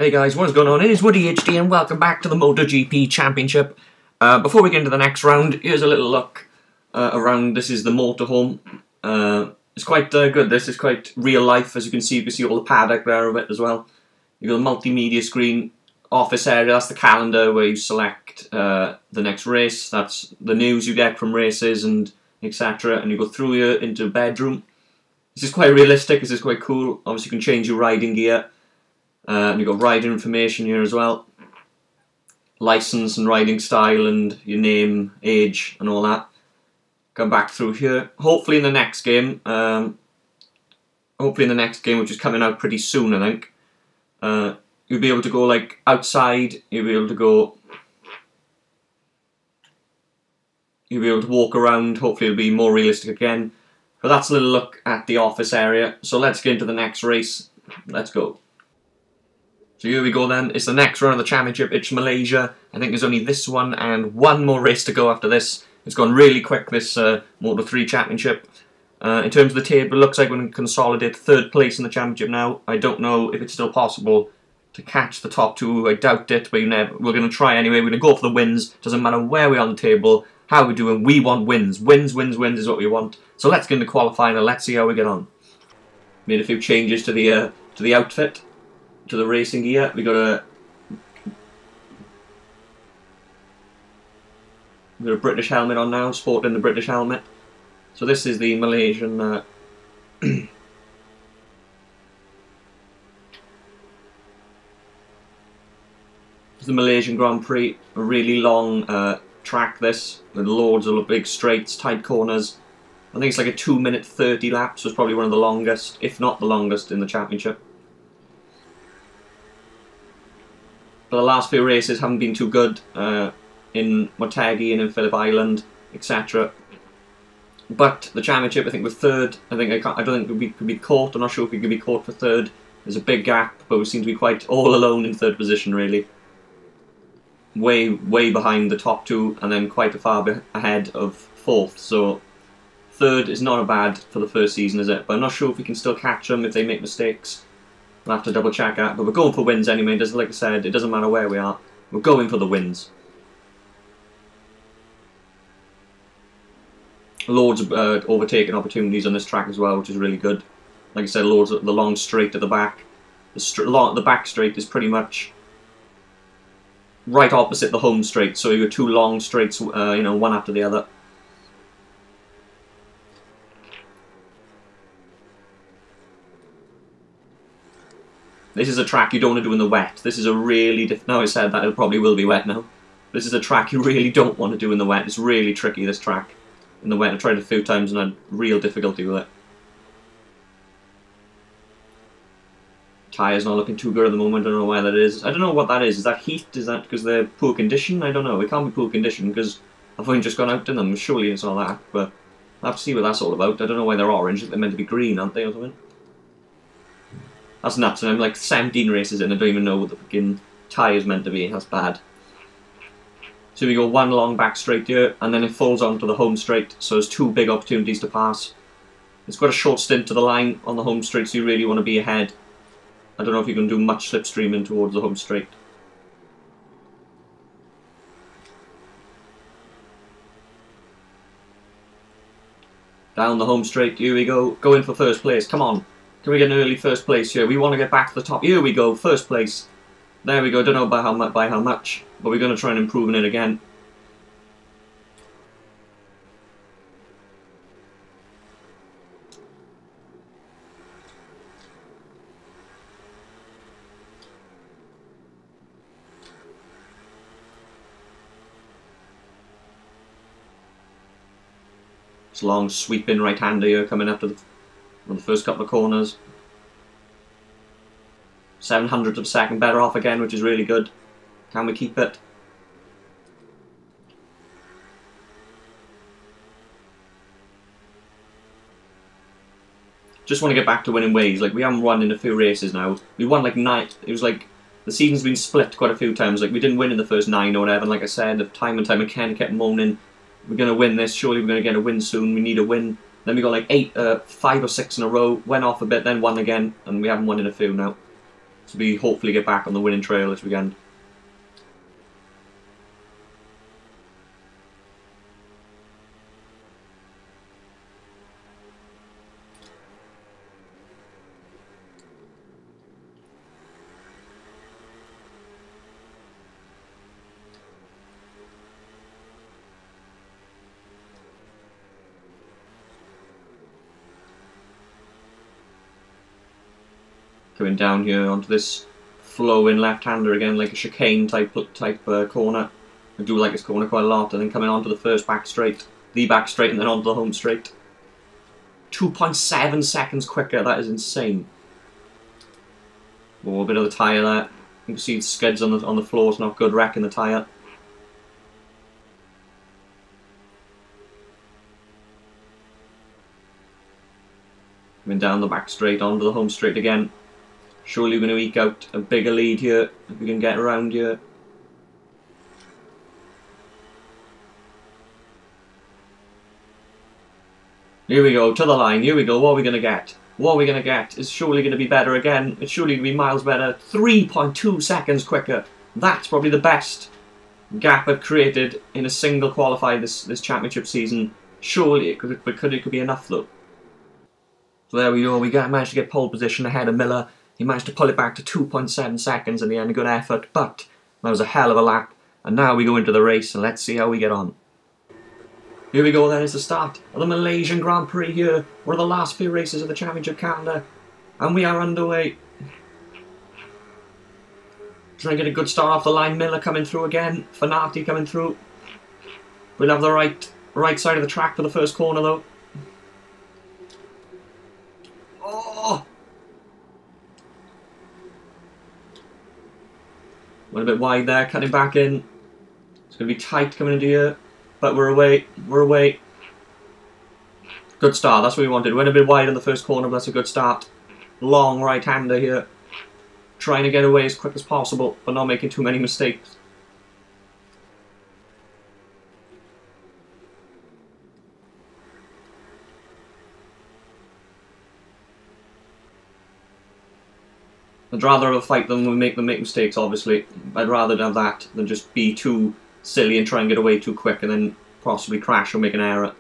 Hey guys, what's going on? It is Woody HD and welcome back to the Motogp Championship. Before we get into the next round, here's a little look around. This is the motorhome. It's quite good. This is quite real life, as you can see all the paddock there of it as well. You've got a multimedia screen, office area, that's the calendar where you select the next race. That's the news you get from races and etc. And you go through here into bedroom. This is quite realistic, this is quite cool. Obviously you can change your riding gear. And you've got riding information here as well. License and riding style and your name, age and all that. Come back through here. Hopefully in the next game, which is coming out pretty soon I think, you'll be able to go like outside, you'll be able to walk around. Hopefully it'll be more realistic again. But that's a little look at the office area. So let's get into the next race. Let's go. So here we go then, it's the next round of the championship, it's Malaysia. I think there's only this one and one more race to go after this. It's gone really quick, this Moto3 championship. In terms of the table, it looks like we're going to consolidate third place in the championship now. I don't know if it's still possible to catch the top two, I doubt it, but we're going to try anyway. We're going to go for the wins, doesn't matter where we are on the table, how we're doing, we want wins. Wins is what we want. So let's get into qualifying and let's see how we get on. Made a few changes to the outfit. To the racing gear, we got a British helmet on now, sporting the British helmet. So this is the Malaysian this is the Malaysian Grand Prix, a really long track this, with loads of big straights, tight corners. I think it's like a 2-minute 30 laps, so it's probably one of the longest, if not the longest in the championship. But the last few races haven't been too good in Motogp and in Phillip Island, etc. But the championship, I think we're third. I don't think we could be caught. I'm not sure if we could be caught for third. There's a big gap, but we seem to be quite all alone in third position, really. Way behind the top two, and then quite far ahead of fourth. So third is not bad for the first season, is it? But I'm not sure if we can still catch them if they make mistakes. We'll have to double check that, but we're going for wins anyway. Like I said, it doesn't matter where we are. We're going for the wins. Loads of overtaking opportunities on this track as well, which is really good. Like I said, loads of the long straight at the back. The back straight is pretty much right opposite the home straight, so you got two long straights, one after the other. This is a track you don't want to do in the wet. This is a really now I said that, it probably will be wet now. This is a track you really don't want to do in the wet. It's really tricky, this track. In the wet, I've tried it a few times and I had real difficulty with it. Tyres not looking too good at the moment, I don't know why that is. I don't know what that is. Is that heat? Is that because they're poor condition? I don't know. It can't be poor condition because I've only just gone out in them. Surely it's not that. But I'll have to see what that's all about. I don't know why they're orange. They're meant to be green, aren't they, or something? That's nuts, and I'm like 17 races in, I don't even know what the fucking tyre's meant to be. That's bad. So we go one long back straight here, and then it falls onto the home straight, so there's two big opportunities to pass. It's got a short stint to the line on the home straight, so you really want to be ahead. I don't know if you can do much slipstreaming towards the home straight. Down the home straight, here we go. Go in for first place, come on. Can we get an early first place here? We want to get back to the top. Here we go, first place. There we go, don't know by how much, but we're going to try and improve on it again. It's long sweeping right-hander here coming after the first couple of corners. 700th of a second better off again, which is really good. Can we keep it? Just want to get back to winning ways. Like, we haven't won in a few races now. We won like 9. It was like the season's been split quite a few times. Like, we didn't win in the first 9 or whatever. And like I said, time and time again, kept moaning, we're going to win this. Surely we're going to get a win soon. We need a win. Then we got like 5 or 6 in a row. Went off a bit, then won again, and we haven't won in a few now. So we hopefully get back on the winning trail this weekend. Coming down here onto this flowing left-hander again, like a chicane type corner. I do like this corner quite a lot, and then coming onto the first back straight, and then onto the home straight. 2.7 seconds quicker, that is insane. Oh, a bit of the tyre there. You can see the skids on the floor, it's not good, wrecking the tyre. Coming down the back straight onto the home straight again. Surely we're going to eke out a bigger lead here if we can get around here. Here we go, to the line, here we go, what are we going to get? What are we going to get? It's surely going to be better again. It's surely going to be miles better. 3.2 seconds quicker. That's probably the best gap I've created in a single qualifier this championship season. Surely it could be enough though. So there we go, managed to get pole position ahead of Miller. He managed to pull it back to 2.7 seconds in the end, a good effort, but that was a hell of a lap. And now we go into the race and let's see how we get on. Here we go then, it's the start of the Malaysian Grand Prix here. One of the last few races of the championship calendar. And we are underway. Trying to get a good start off the line. Miller coming through again. Fanati coming through. We'll have the right side of the track for the first corner though. Oh! Went a bit wide there, cutting back in. It's going to be tight coming into here. But we're away. We're away. Good start, that's what we wanted. Went a bit wide in the first corner, but that's a good start. Long right-hander here. Trying to get away as quick as possible, but not making too many mistakes. I'd rather have a fight than we make them make mistakes, obviously. I'd rather have that than just be too silly and try and get away too quick and then possibly crash or make an error.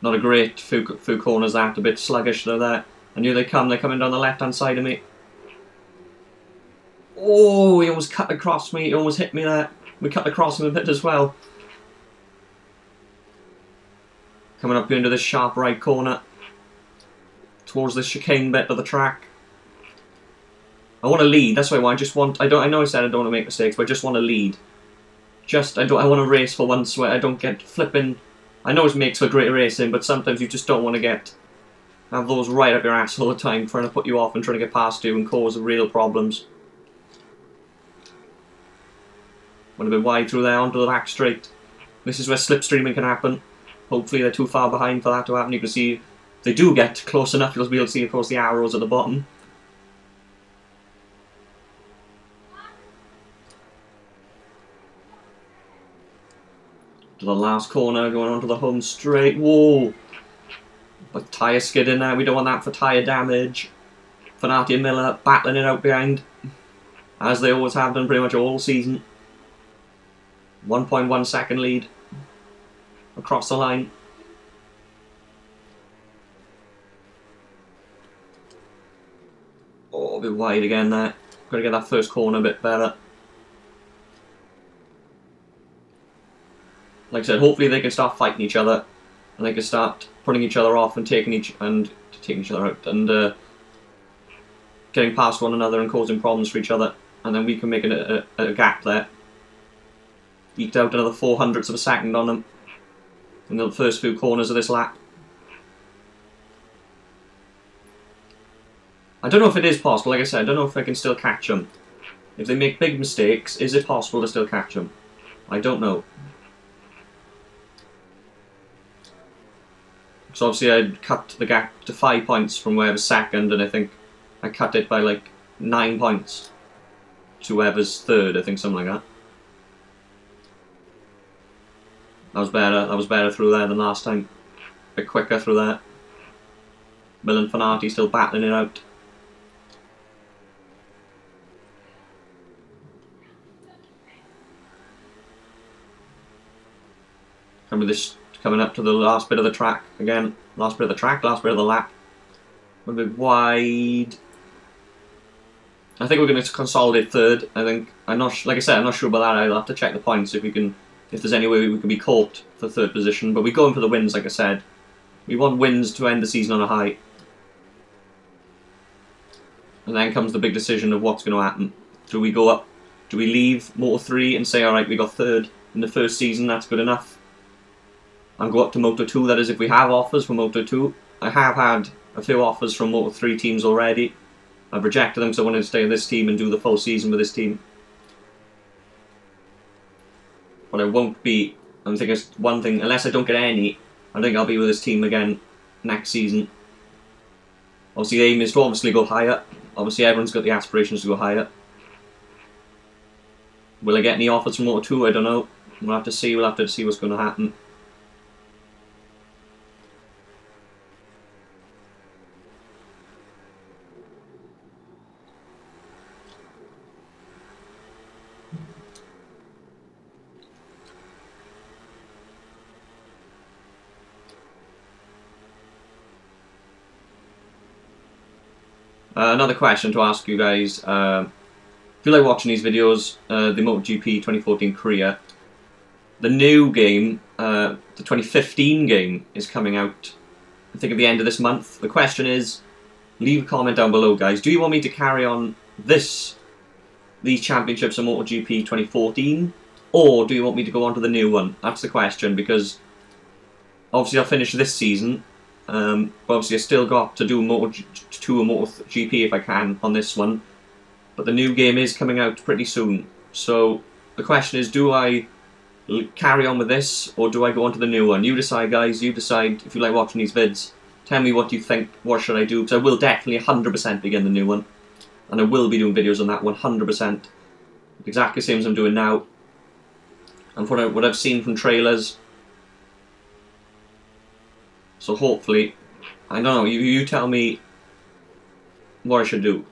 Not a great few corners that, a bit sluggish though there. And here they come, they're coming down the left hand side of me. Oh, he almost cut across me, he almost hit me there. We cut across him a bit as well. Coming up into this sharp right corner. Towards this chicane bit of the track. I want to lead, that's what I want. I know I said I don't want to make mistakes, but I just want to lead. I want to race for once where I don't get flipping. I know it makes for great racing, but sometimes you just don't want to have those right up your ass all the time, trying to put you off and trying to get past you and cause real problems. Went a bit wide through there onto the back straight. This is where slipstreaming can happen. Hopefully they're too far behind for that to happen. You can see if they do get close enough, you'll be able to see, of course, the arrows at the bottom. To the last corner, going onto the home straight. Whoa! But tyre skid in there, we don't want that for tyre damage. Fanati and Miller battling it out behind, as they always have done pretty much all season. 1.1 second lead across the line. Oh, a bit wide again there. Got to get that first corner a bit better. Like I said, hopefully they can start fighting each other, and they can start putting each other off and taking each other out, and getting past one another and causing problems for each other, and then we can make a gap there. Eked out another 0.04 of a second on them in the first few corners of this lap. I don't know if it is possible, like I said, I don't know if I can still catch them. If they make big mistakes, is it possible to still catch them? I don't know. So obviously I cut the gap to 5 points from where I was second, and I think I cut it by like 9 points to whoever's third, I think, something like that. That was better through there than last time. A bit quicker through there. Milan Fanati still battling it out. Coming up to the last bit of the track again. Last bit of the track, last bit of the lap. A bit wide. I think we're going to consolidate third. Like I said, I'm not sure about that. I'll have to check the points if there's any way we can be caught for third position. But we're going for the wins, like I said. We want wins to end the season on a high. And then comes the big decision of what's going to happen. Do we go up? Do we leave Moto 3 and say, alright, we got third in the first season, that's good enough? And go up to Moto 2, that is if we have offers for Moto 2. I have had a few offers from Moto 3 teams already. I've rejected them because I wanted to stay in this team and do the full season with this team. But I won't be, I think it's one thing, unless I don't get any, I think I'll be with this team again next season. Obviously the aim is to obviously go higher. Obviously everyone's got the aspirations to go higher. Will I get any offers from Moto 2? I don't know. We'll have to see what's going to happen. Another question to ask you guys. If you like watching these videos, the Motogp 2014 Korea, the new game, the 2015 game, is coming out, I think, at the end of this month. The question is, leave a comment down below, guys. Do you want me to carry on these championships in Motogp 2014, or do you want me to go on to the new one? That's the question, because obviously I'll finish this season. But obviously I still got to do Moto2 and MotoGP if I can on this one. But the new game is coming out pretty soon. So the question is, do I carry on with this or do I go on to the new one? You decide, guys. You decide if you like watching these vids. Tell me what you think. What should I do? Because I will definitely 100% begin the new one. And I will be doing videos on that 100%. Exactly the same as I'm doing now. And from what I've seen from trailers. So hopefully, I don't know, you tell me what I should do.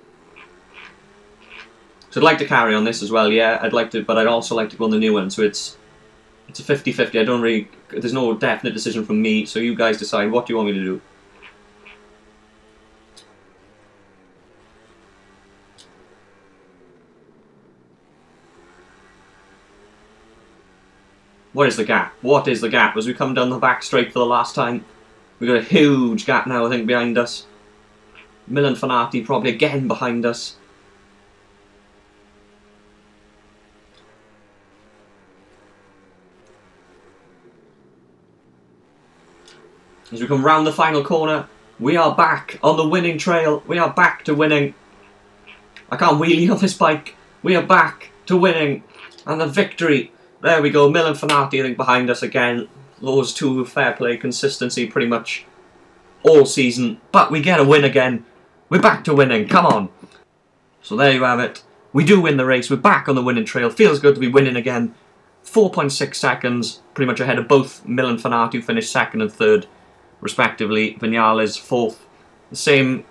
So I'd like to carry on this as well, yeah, I'd like to, but I'd also like to go on the new one, so it's a 50-50, I don't really, there's no definite decision from me, so you guys decide, what do you want me to do? What is the gap? What is the gap? As we come down the back straight for the last time, we've got a huge gap now, I think, behind us. Milan Fanati probably again behind us. As we come round the final corner, we are back on the winning trail. We are back to winning. I can't wheelie on this bike. We are back to winning. And the victory. There we go. Milan Fanati, I think, behind us again. Those two, fair play, consistency pretty much all season. But we get a win again. We're back to winning. Come on. So there you have it. We do win the race. We're back on the winning trail. Feels good to be winning again. 4.6 seconds. Pretty much ahead of both Milan Fanati, who finished second and third, respectively. Viñales fourth. The same,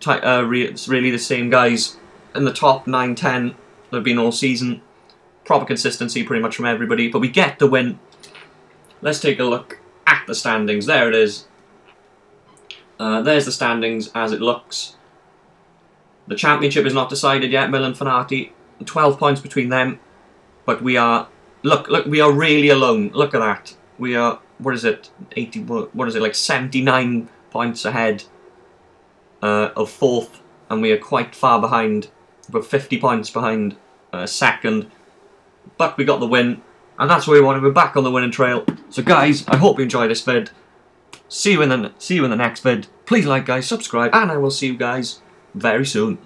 it's really the same guys in the top 9-10 that have been all season. Proper consistency pretty much from everybody. But we get the win. Let's take a look at the standings. There it is. There's the standings as it looks. The championship is not decided yet. Milan Fanati, 12 points between them. But we are, look, we are really alone. Look at that. We are, what is it, 80, what is it, like 79 points ahead of fourth. And we are quite far behind. We're 50 points behind second. But we got the win. And that's where we wanted. We're back on the winning trail. So guys, I hope you enjoyed this vid. See you in the next vid. Please like, guys, subscribe, and I will see you guys very soon.